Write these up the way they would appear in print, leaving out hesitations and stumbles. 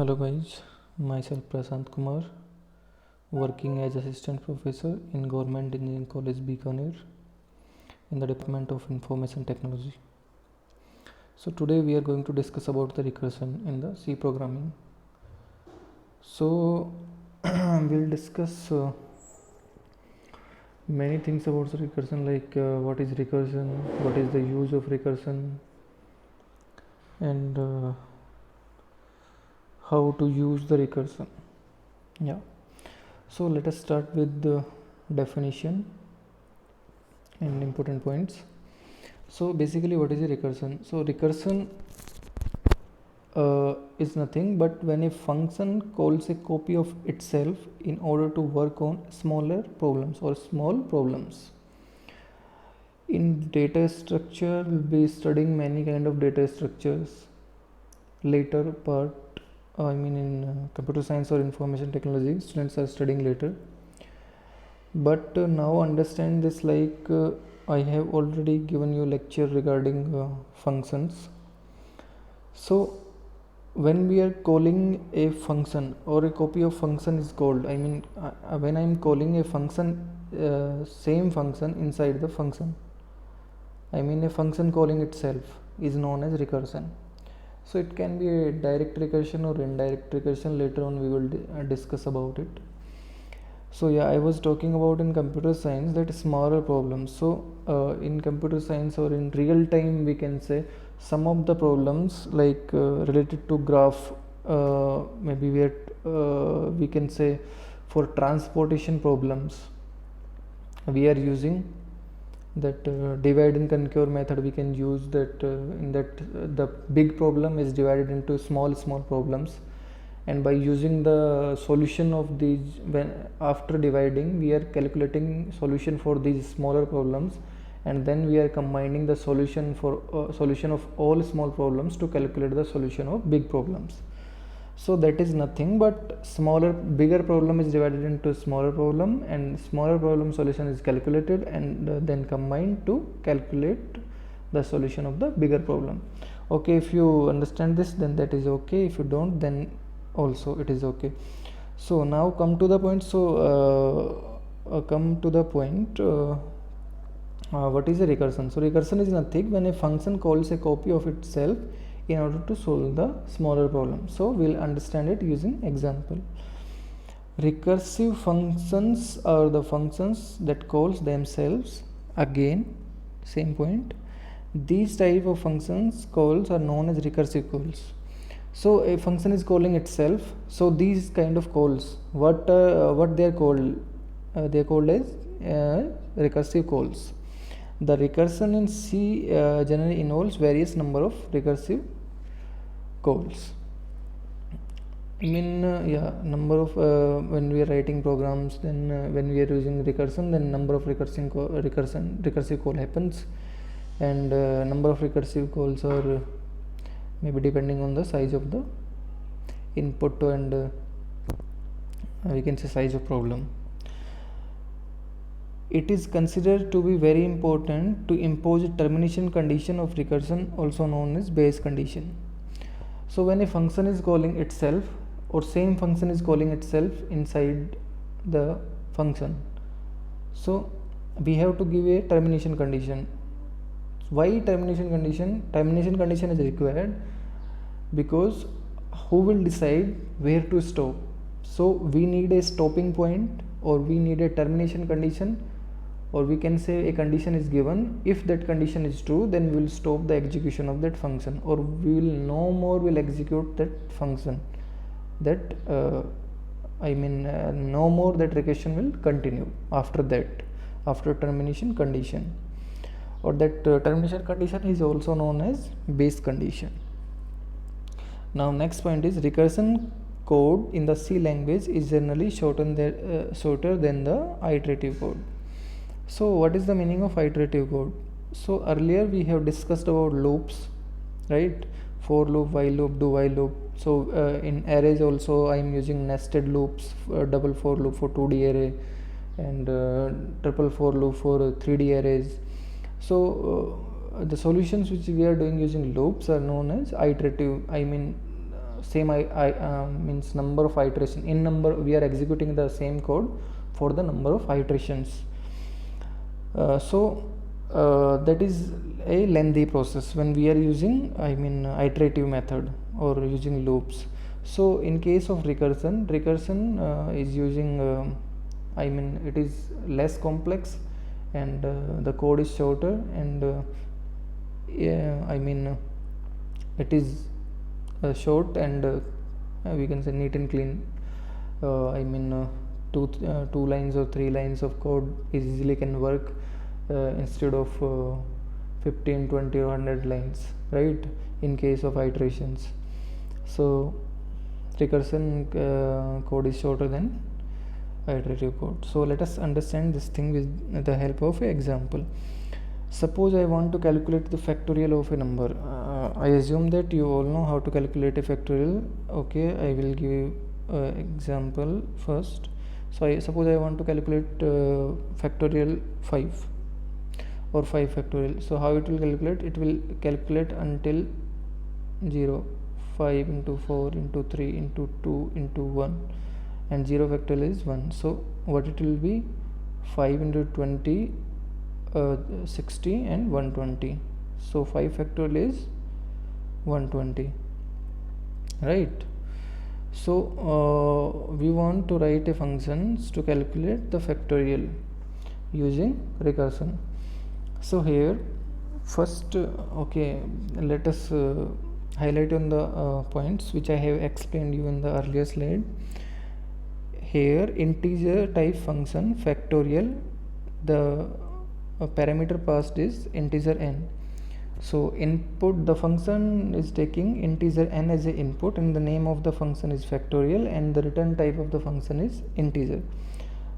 Hello guys, myself Prasant Kumar, working as assistant professor in Government Engineering College Bikaner in the Department of Information Technology. So today we are going to discuss about the recursion in the C programming. So we'll discuss many things about the recursion, like what is recursion, what is the use of recursion, and how to use the recursion. Yeah. So let us start with the definition and important points. So basically, what is a recursion? So recursion is nothing but when a function calls a copy of itself in order to work on smaller problems or small problems. In data structure, we'll be studying many kind of data structures. Later part, in computer science or information technology, students are studying later. But now understand this, like I have already given you lecture regarding functions. So when we are calling a function or a copy of function is called, when I'm calling a function, same function inside the function, a function calling itself is known as recursion. So it can be a direct recursion or indirect recursion. Later on we will discuss about it. So yeah, I was talking about in computer science that smaller problems. So in computer science or in real time, we can say some of the problems like related to graph, maybe we can say for transportation problems, we are using that divide and conquer method. We can use that in that the big problem is divided into small problems, and by using the solution of these, when after dividing we are calculating solution for these smaller problems, and then we are combining the solution for solution of all small problems to calculate the solution of big problems. So that is nothing but bigger problem is divided into smaller problem, and smaller problem solution is calculated and then combined to calculate the solution of the bigger problem. Okay, if you understand this, then that is okay. If you don't, then also it is okay. So now come to the point. What is a recursion? So recursion is nothing when a function calls a copy of itself in order to solve the smaller problem. So we'll understand it using example. Recursive functions are the functions that calls themselves again. Same point. These type of functions calls are known as recursive calls. So a function is calling itself. So these kind of calls, what they are called? They are called as recursive calls. The recursion in C generally involves various number of recursive calls. Number of when we are writing programs, then when we are using recursion, then number of recursive call happens, and number of recursive calls are maybe depending on the size of the input and we can say size of problem. It is considered to be very important to impose a termination condition of recursion, also known as base condition. So when a function is calling itself or same function is calling itself inside the function, so we have to give a termination condition. Why termination condition? Termination condition is required because who will decide where to stop? So we need a stopping point, or we need a termination condition, or we can say a condition is given. If that condition is true, then we will stop the execution of that function, or we will no more will execute that function. That no more that recursion will continue after that, after termination condition, or that termination condition is also known as base condition. Now next point is recursion code in the C language is generally shorter than the iterative code. So what is the meaning of iterative code? So earlier we have discussed about loops, right? For loop, while loop, do while loop. So in arrays also I am using nested loops, double for loop for 2D array, and triple for loop for 3D arrays. So the solutions which we are doing using loops are known as iterative. same means number of iteration in number, we are executing the same code for the number of iterations. That is a lengthy process when we are using iterative method or using loops. So in case of recursion is using it is less complex, and the code is shorter, and it is short, and we can say neat and clean. Two lines or 3 lines of code easily can work instead of 15, 20 or 100 lines, right, in case of iterations. So recursion code is shorter than iterative code. So let us understand this thing with the help of an example. Suppose I want to calculate the factorial of a number. I assume that you all know how to calculate a factorial. Okay, I will give example first. So suppose I want to calculate factorial 5 or 5 factorial. So how it will calculate? It will calculate until 0, 5 into 4 into 3 into 2 into 1, and 0 factorial is 1. So what it will be? 5 into 20, 60 and 120. So 5 factorial is 120, right? So we want to write a functions to calculate the factorial using recursion. So here first let us highlight on the points which I have explained you in the earlier slide. Here integer type function factorial, the parameter passed is integer n. So input, the function is taking integer n as a input, and the name of the function is factorial, and the return type of the function is integer.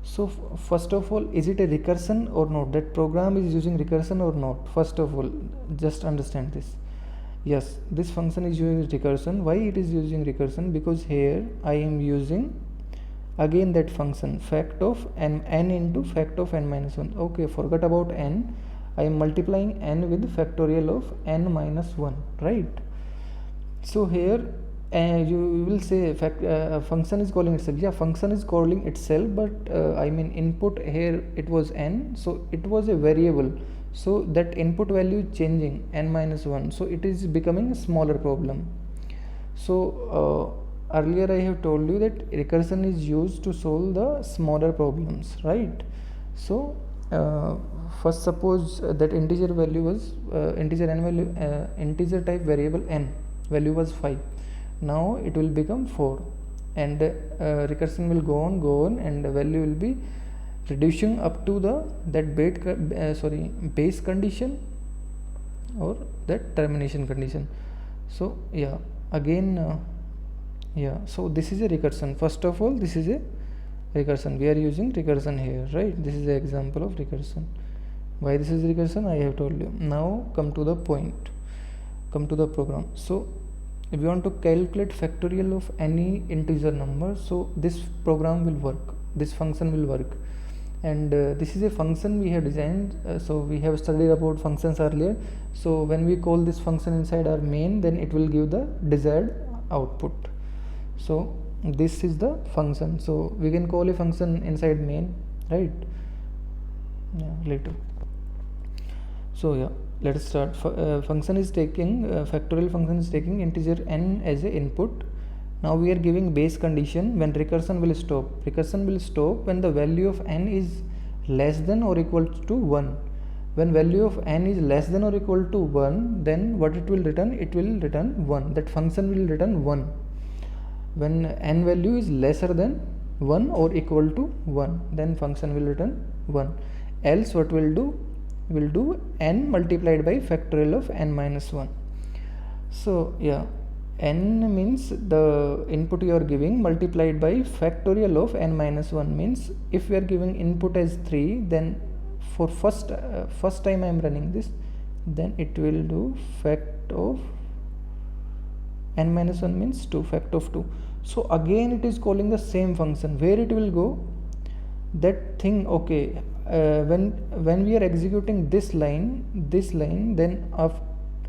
So first of all, is it a recursion or not? That program is using recursion or not? First of all, just understand this. Yes, this function is using recursion. Why it is using recursion? Because here I am using again that function fact of n into fact of n minus 1. Okay, forget about n. I am multiplying n with factorial of n minus 1, right? So here you will say function is calling itself. Yeah, function is calling itself, but input here it was n, so it was a variable, so that input value is changing n minus 1, so it is becoming a smaller problem. So earlier I have told you that recursion is used to solve the smaller problems, right? So first suppose that integer value was integer n value, integer type variable n value was 5. Now it will become 4, and recursion will go on, and the value will be reducing up to that base condition or that termination condition. So yeah, again so this is a recursion. First of all, this is a recursion. We are using recursion here, right? This is the example of recursion. Why this is recursion, I have told you. Now come to the point, come to the program. So if you want to calculate factorial of any integer number, so this program will work, this function will work, and this is a function we have designed. So we have studied about functions earlier. So when we call this function inside our main, then it will give the desired output. So this is the function. So we can call a function inside main, right? Yeah, later. So yeah, let us start. Function is taking factorial function is taking integer n as a input. Now we are giving base condition when recursion will stop. Recursion will stop when the value of n is less than or equal to 1. When value of n is less than or equal to 1, then what it will return? It will return 1. That function will return 1. When n value is lesser than 1 or equal to 1, then function will return 1. Else what will do? Will do n multiplied by factorial of n minus 1. So yeah, n means the input you are giving multiplied by factorial of n minus 1, means if we are giving input as 3, then for first time I am running this, then it will do fact of n minus 1 means 2, fact of 2. So again it is calling the same function. Where it will go? That thing, okay, when we are executing this line, then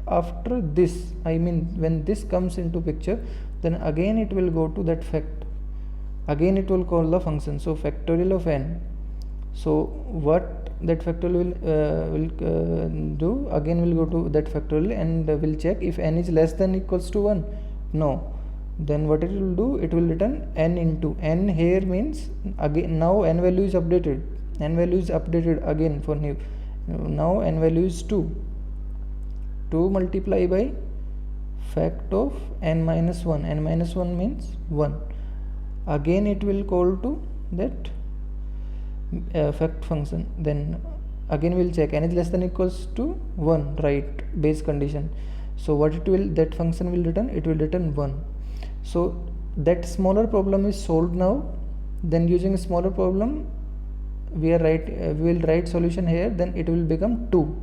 after this, when this comes into picture, then again it will go to that fact, again it will call the function. So factorial of n, so what that factorial will do, again will go to that factorial and will check if n is less than equals to 1. No, then what it will do, it will return n into n. Here means again now n value is updated, n value is updated again for new. Now n value is 2 multiply by fact of n minus 1, n minus 1 means 1. Again it will call to that fact function, then again we'll check n is less than equals to 1, right, base condition. So what it will, that function will return, it will return 1. So that smaller problem is solved now. Then using a smaller problem we will write solution here, then it will become 2.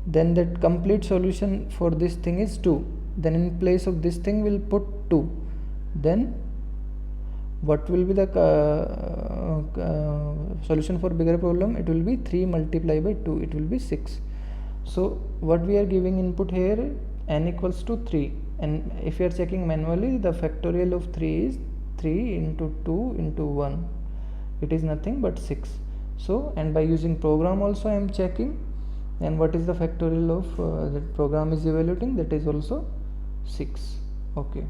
Then that complete solution for this thing is 2. Then in place of this thing we'll put 2. Then what will be the solution for bigger problem? It will be 3 multiplied by 2, it will be 6. So what we are giving input here, n equals to 3, and if you are checking manually, the factorial of 3 is 3 into 2 into 1, it is nothing but 6. So, and by using program also I am checking, and what is the factorial of that program is evaluating, that is also 6. Okay,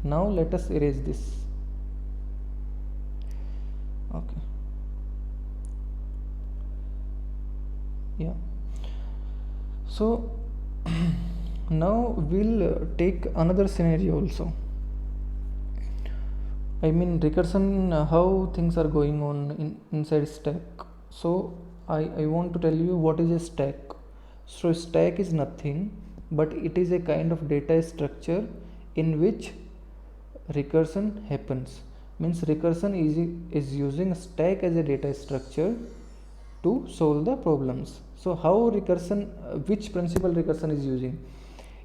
now let us erase this. Okay, yeah, so now we'll take another scenario also. I mean recursion, how things are going on inside stack. So I want to tell you what is a stack. So stack is nothing but it is a kind of data structure in which recursion happens. Means recursion is using stack as a data structure to solve the problems. So how recursion, which principle recursion is using?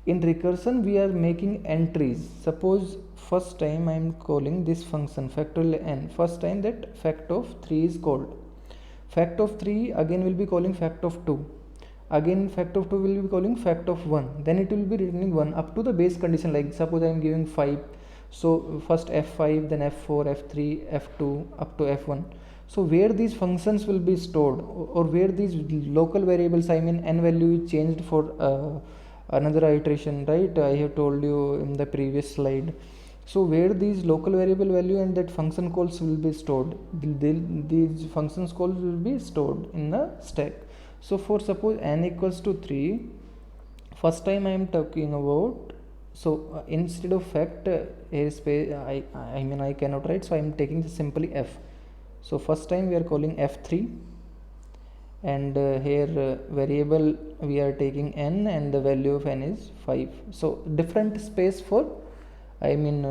In recursion we are making entries. Suppose first time I am calling this function factorial n, first time that fact of 3 is called, fact of 3 again will be calling fact of 2, again fact of 2 will be calling fact of 1, then it will be returning 1 up to the base condition. Like suppose I am giving 5, so first f5, then f4, f3, f2 up to f1. So where these functions will be stored, or where these local variables, I mean n value is changed for another iteration, right? I have told you in the previous slide. So where these local variable value and that function calls will be stored, these functions calls will be stored in the stack. So for suppose n equals to 3, first time I am talking about, so instead of fact here space I mean I cannot write, so I am taking simply f. So first time we are calling f3, and here variable we are taking n and the value of n is 5. So different space for, I mean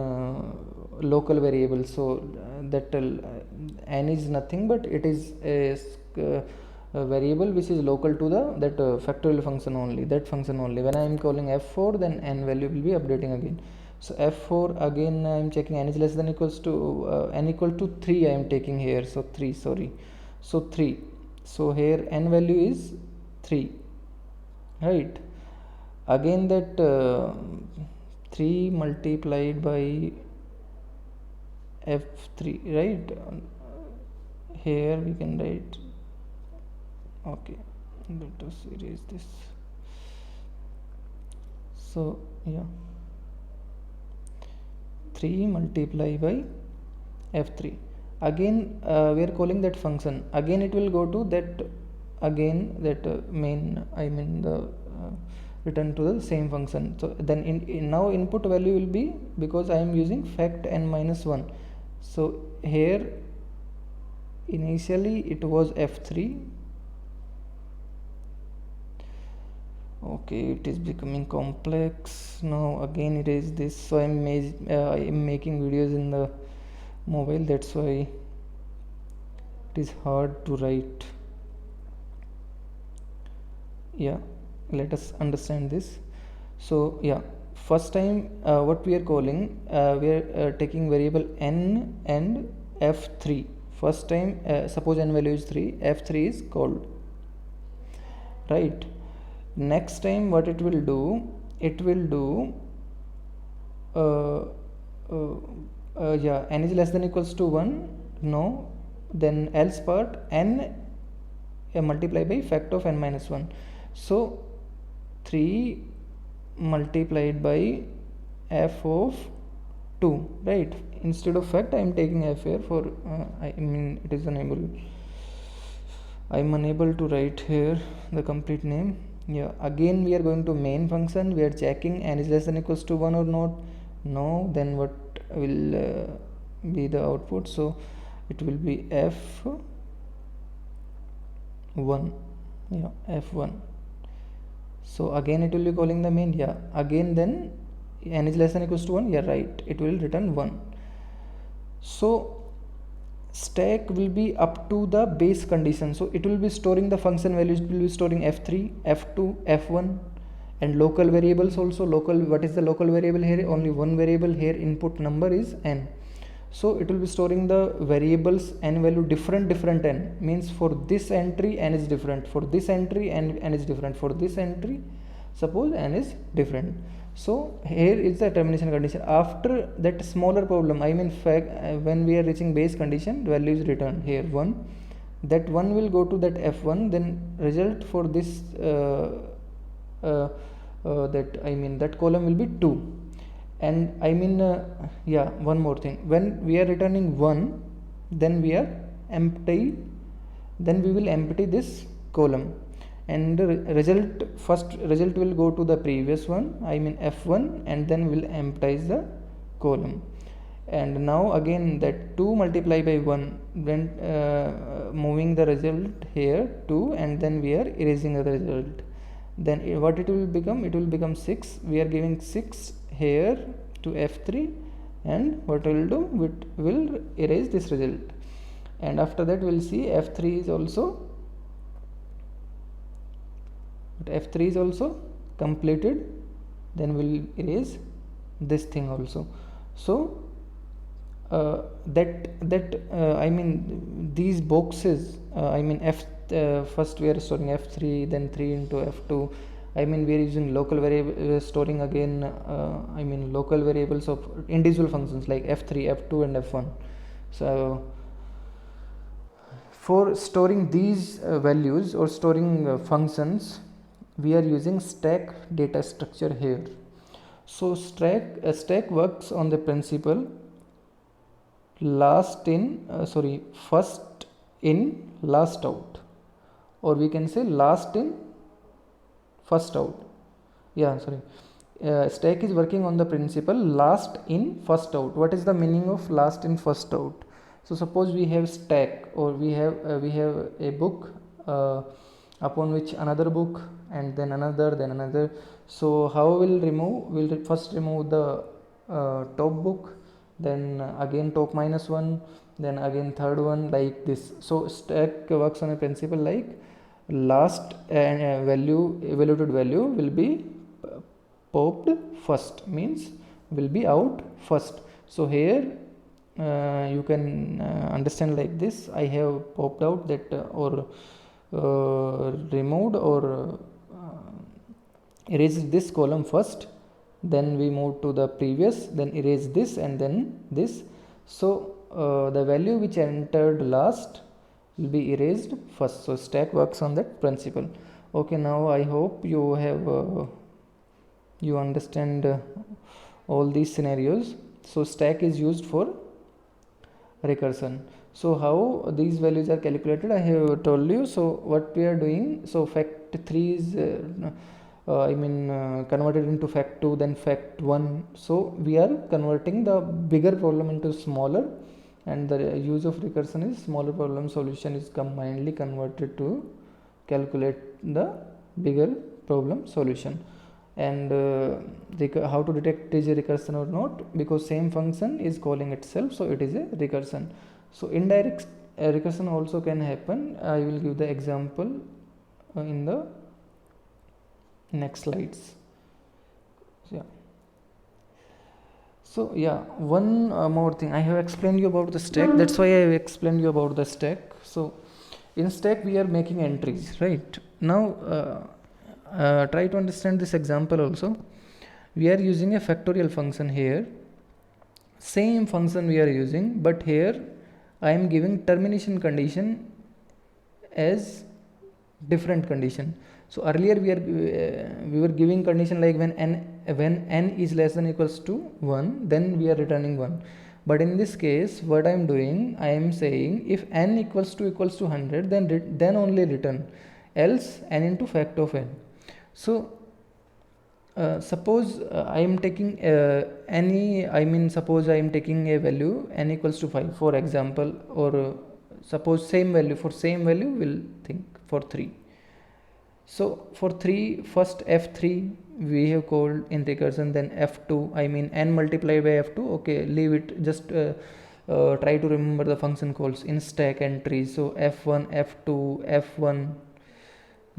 local variable. So that n is nothing but it is a variable which is local to the that factorial function only, that function only. When I am calling f4, then n value will be updating again. So f4 again I am checking n is less than equals to n equal to 3 I am taking here. So 3, sorry, so 3. So here n value is 3, right? Again that 3 multiplied by f3, right? Here we can write, okay, let us erase this. So yeah, 3 multiplied by f3. Again we are calling that function, again it will go to that, again that main, I mean the return to the same function. So then in now input value will be, because I am using fact n minus 1, so here initially it was f3. Okay, it is becoming complex now. Again erase this. So I am making videos in the mobile, that's why it is hard to write. Yeah, let us understand this. So yeah, first time what we are calling, we are taking variable n and f3. First time suppose n value is 3, f3 is called, right? Next time what it will do, it will do uh, uh, yeah, n is less than equals to 1, no, then else part n multiply by factor of n minus 1. So 3 multiplied by f of 2, right? Instead of fact I am taking f here for I mean it is unable, I am unable to write here the complete name. Yeah, again we are going to main function, we are checking n is less than equals to 1 or not. No, then what will be the output? So it will be f1, yeah, f1. So again it will be calling the main, yeah, again then n is less than equals to 1, yeah, right, it will return 1. So stack will be up to the base condition, so it will be storing the function values, it will be storing f3, f2, f1, and local variables also. Local, what is the local variable here? Only one variable here, input number is n. So it will be storing the variables n value different n, means for this entry n is different, for this entry n is different, for this entry suppose n is different. So here is the termination condition. After that smaller problem, I mean when we are reaching base condition, value is returned here 1, that 1 will go to that f1, then result for this that I mean that column will be 2. And I mean yeah, one more thing, when we are returning 1, then we are empty, then we will empty this column, and the first result will go to the previous one, I mean f1, and then will empty the column. And now again that 2 multiplied by 1, when moving the result here 2, and then we are erasing the result, then what it will become? It will become 6. We are giving 6 here to f3, and what we will do, it will erase this result. And after that we will see f3 is also completed, then we will erase this thing also. So I mean these boxes, I mean first we are storing f3, then 3 into f2, I mean we are using local variable, storing again I mean local variables of individual functions like f3, f2 and f1. So for storing these values or storing functions, we are using stack data structure here. So stack works on the principle first in last out, or we can say last in first out. Yeah, sorry, stack is working on the principle last in first out. What is the meaning of last in first out? So suppose we have stack, or we have a book upon which another book, and then another. So how we'll remove? We'll first remove the top book, then again top minus 1, then again third one, like this. So stack works on a principle like last evaluated value will be popped first, means will be out first. So here you can understand like this. I have popped out that or removed or erased this column first, then we move to the previous, then erase this, and then this. So the value which entered last will be erased first. So stack works on that principle. Okay, now I hope you have you understand all these scenarios. So stack is used for recursion. So how these values are calculated, I have told you. So what we are doing, so fact 3 is converted into fact 2, then fact 1. So we are converting the bigger problem into smaller, and the use of recursion is smaller problem solution is combinedly converted to calculate the bigger problem solution. And how to detect is a recursion or not, because same function is calling itself, so it is a recursion. So indirect recursion also can happen. I will give the example in the next slides. So one more thing, I have explained you about the stack, that's why I have explained you about the stack. So in stack we are making entries, right? Now try to understand this example also. We are using a factorial function here, same function we are using, but here I am giving termination condition as different condition. So earlier we were giving condition like when n is less than equals to 1, then we are returning 1. But in this case, what I am doing, I am saying if n equals to 100, then only return, else n into fact of n. So suppose I am taking suppose I am taking a value n equals to 5 for example, or suppose same value, for same value we'll think for 3. So for 3, first f3 we have called in recursion, then f2, n multiplied by f2. Okay, leave it, just try to remember the function calls in stack entries. So f1, f2, f1,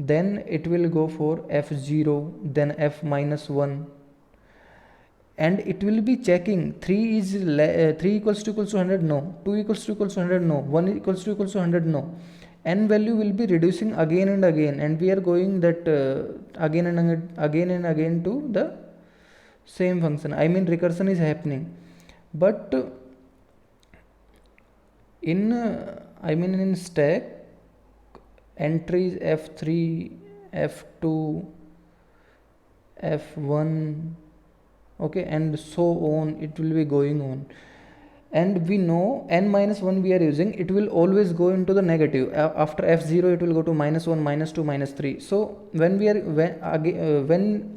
then it will go for f0, then f minus 1, and it will be checking 3 is 3 equals to 100, no, 2 equals to 100, no, 1 equals to 100, no. N value will be reducing again and again, and we are going that again and again to the same function. Recursion is happening, but in stack entries f3, f2, f1, okay, and so on, it will be going on. And we know n minus 1 we are using, it will always go into the negative. After f0 it will go to -1, -2, -3. So when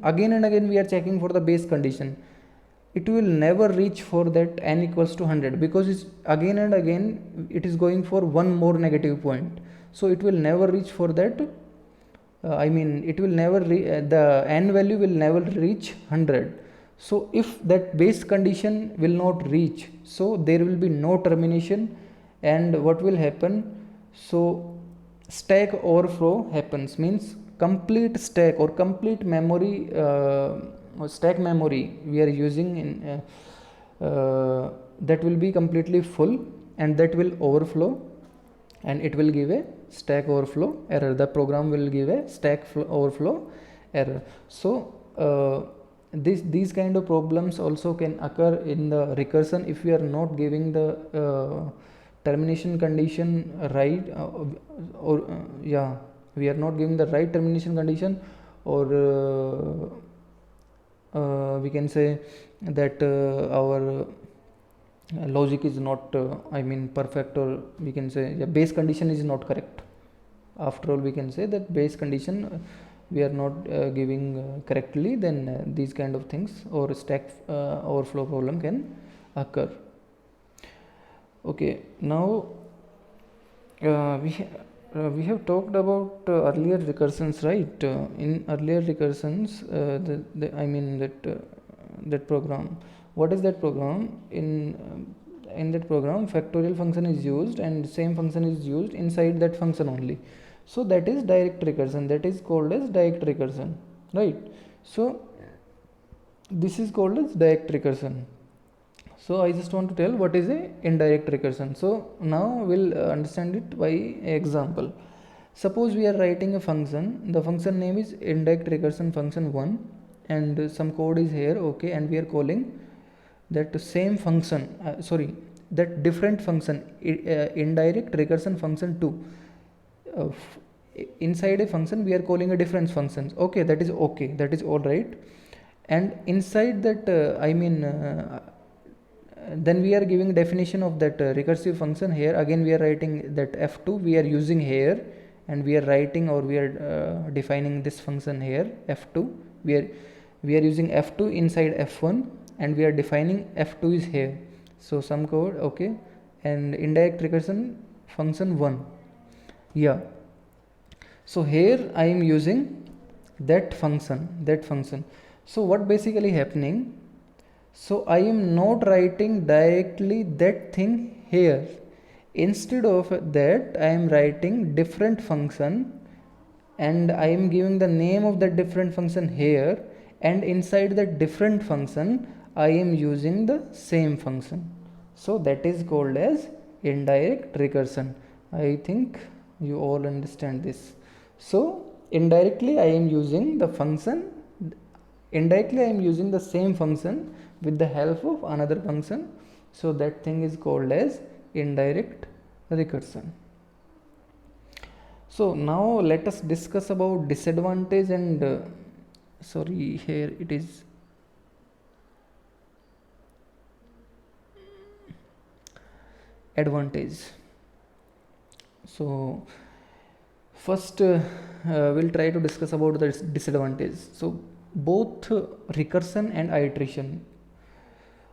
again and again we are checking for the base condition, it will never reach for that n equals to 100, because it's again and again it is going for one more negative point. So it will never reach for that. It will never the n value will never reach 100. So if that base condition will not reach, so there will be no termination, and what will happen? So stack overflow happens, means complete stack or complete memory or stack memory we are using in that will be completely full, and that will overflow, and it will give a stack overflow error. The program will give a stack overflow error. So these kind of problems also can occur in the recursion if we are not giving the termination condition right, we are not giving the right termination condition, or we can say that our logic is not perfect, or we can say base condition is not correct. After all, we can say that base condition we are not giving correctly, then these kind of things or stack overflow problem can occur. Okay, now we have talked about earlier recursions, right? In earlier recursions, that program. What is that program? In that program, factorial function is used, and same function is used inside that function only. So that is direct recursion. That is called as direct recursion, right? So this is called as direct recursion. So I just want to tell what is a indirect recursion. So now we'll understand it by example. Suppose we are writing a function. The function name is indirect recursion function 1, and some code is here, okay, and we are calling that same function, that different function, indirect recursion function 2. Inside a function we are calling a different functions, okay, that is all right. And inside that then we are giving definition of that recursive function. Here again we are writing that f2 we are using here, and we are writing, or we are defining this function here, f2. We are using f2 inside f1, and we are defining f2 is here. So some code, okay, and indirect recursion function 1. Yeah, so here I am using that function. So what basically happening? So I am not writing directly that thing here. Instead of that, I am writing different function, and I am giving the name of that different function here, and inside that different function I am using the same function. So that is called as indirect recursion. I think you all understand this. So indirectly I am using the function Indirectly I am using the same function with the help of another function, so that thing is called as indirect recursion. So now let us discuss about disadvantage and sorry, here it is advantage. So first we'll try to discuss about the disadvantage. So both recursion and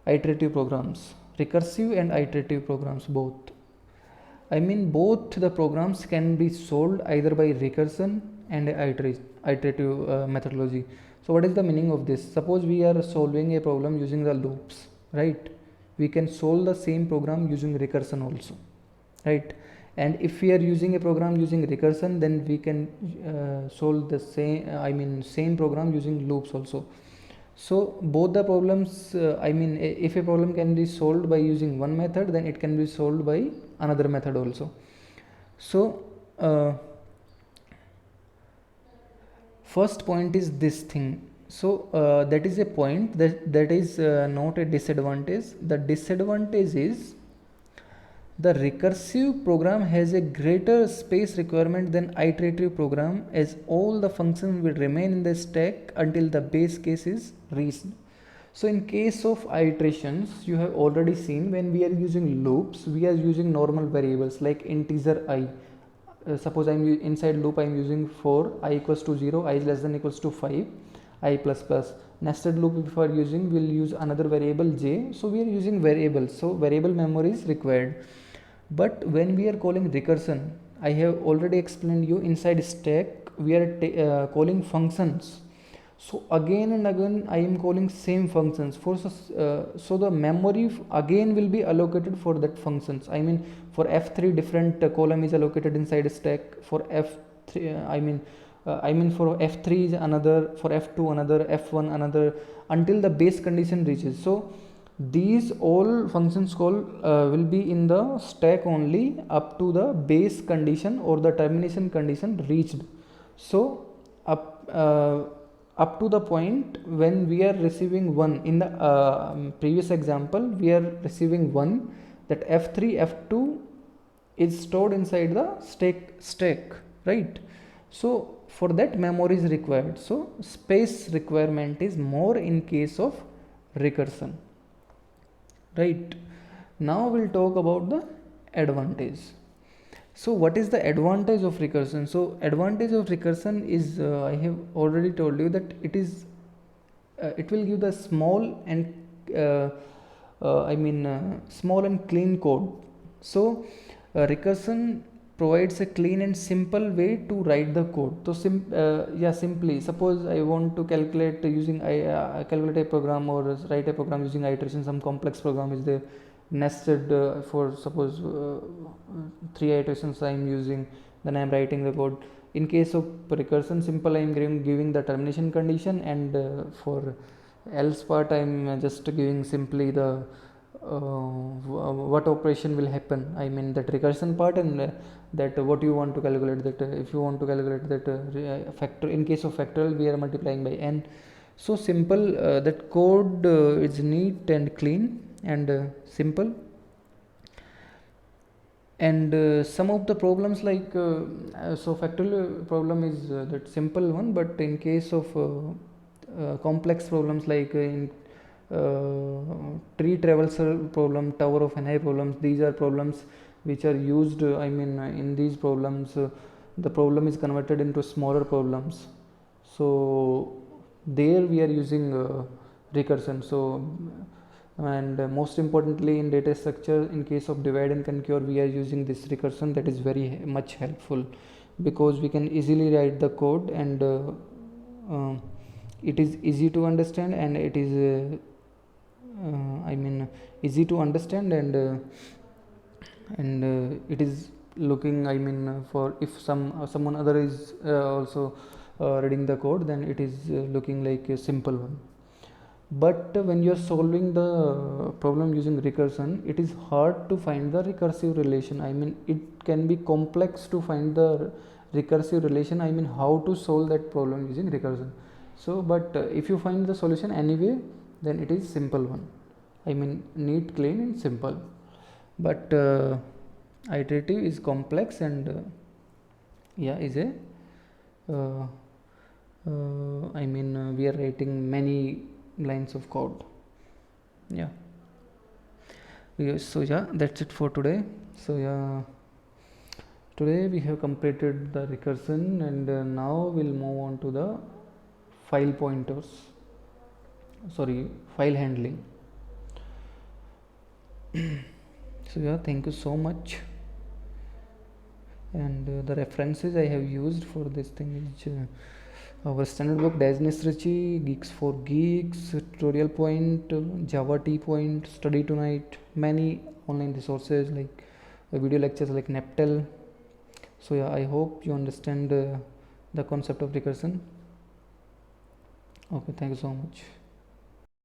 iterative programs, recursive and iterative programs, both, I mean both the programs can be solved either by recursion and iterative methodology. So what is the meaning of this? Suppose we are solving a problem using the loops, right? We can solve the same program using recursion also, right? And if we are using a program using recursion, then we can solve the same program using loops also. So both the problems, if a problem can be solved by using one method, then it can be solved by another method also. So first point is this thing. So that is a point that is not a disadvantage. The disadvantage is the recursive program has a greater space requirement than iterative program, as all the functions will remain in the stack until the base case is reached. So in case of iterations, you have already seen when we are using loops, we are using normal variables like integer I. Suppose I'm inside loop, I'm using for I equals to 0, I is less than equals to 5, I plus plus. Nested loop, if we are using, we'll use another variable j. So we are using variables, so variable memory is required. But when we are calling recursion, I have already explained you, inside stack we are calling functions. So again and again I am calling same functions for so the memory again will be allocated for that functions. I mean for f3 different column is allocated inside stack, for f3 for f3 is another, for f2 another, f1 another, until the base condition reaches. So these all functions call will be in the stack only up to the base condition or the termination condition reached. So up to the point when we are receiving 1, in the previous example we are receiving 1, that f3 f2 is stored inside the stack, right? So for that memory is required, so space requirement is more in case of recursion, right? Now we'll talk about the advantage. So what is the advantage of recursion? So advantage of recursion is I have already told you that it is it will give the small and small and clean code. So recursion provides a clean and simple way to write the code. So simply suppose I want to calculate using calculate a program or write a program using iteration, some complex program is there nested for suppose 3 iterations I am using, then I am writing the code. In case of recursion, simple I am giving the termination condition, and for else part I am just giving simply the what operation will happen, I mean that recursion part, and that what you want to calculate, that if you want to calculate that factor, in case of factorial we are multiplying by n. So simple, that code is neat and clean and simple. And some of the problems like so factorial problem is that simple one, but in case of complex problems like in tree traversal problem, tower of Hanai problems, these are problems which are used in these problems the problem is converted into smaller problems, so there we are using recursion. So and most importantly in data structure, in case of divide and conquer, we are using this recursion, that is very much helpful because we can easily write the code, and it is easy to understand, and it is easy to understand, and it is looking for if someone other is also reading the code, then it is looking like a simple one. But when you are solving the problem using recursion, it is hard to find the recursive relation. It can be complex to find the recursive relation, how to solve that problem using recursion. So but if you find the solution anyway, then it is simple one, I mean neat, clean and simple. But iterative is complex and yeah, is a uh, I mean we are writing many lines of code. Yeah. Yes, so yeah, that's it for today. So yeah, today we have completed the recursion, and now we'll move on to the file pointers, sorry, file handling. So yeah, thank you so much. And the references I have used for this thing is our standard book Diagnesis Richi, Geeks for Geeks, Tutorial Point, Java T Point, Study Tonight, many online resources like video lectures like Neptel. So yeah, I hope you understand the concept of recursion. Okay, thank you so much.